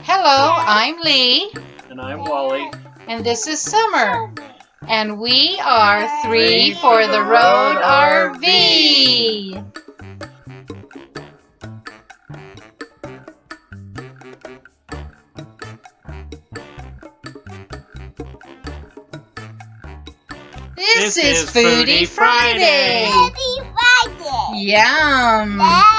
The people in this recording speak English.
Hello, I'm Lee. And I'm Wally. And this is Summer. And we are Three for the Road RV. This is Foodie Friday. Happy Friday! Yum.